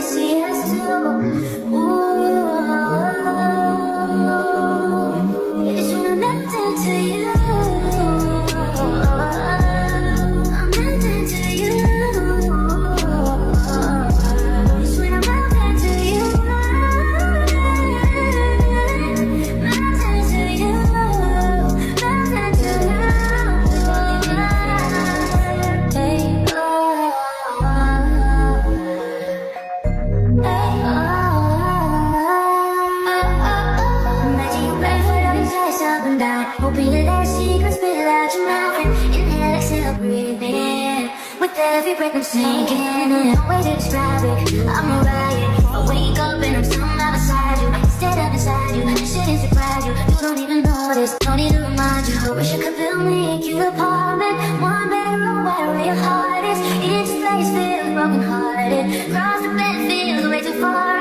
say yes to. Ooh, it's when I'm melting to you. I'm melting to you. It's when I'm melting to you. Melting to you. Melting to you. Hey, imagine you barefoot on your chest up and down. Hoping that that secret spit it out your mouth and inhale, exhale, breathe in. With every breath I'm sinking in. No way to describe it. I'm a riot. I wake up and I'm somehow beside you. Instead of beside you, this shouldn't surprise you. You don't even notice. No need to remind you. I wish I could build me a cute apartment. One bedroom where your heart is. Each place feels broken hearted. Cross the bed feels way too far.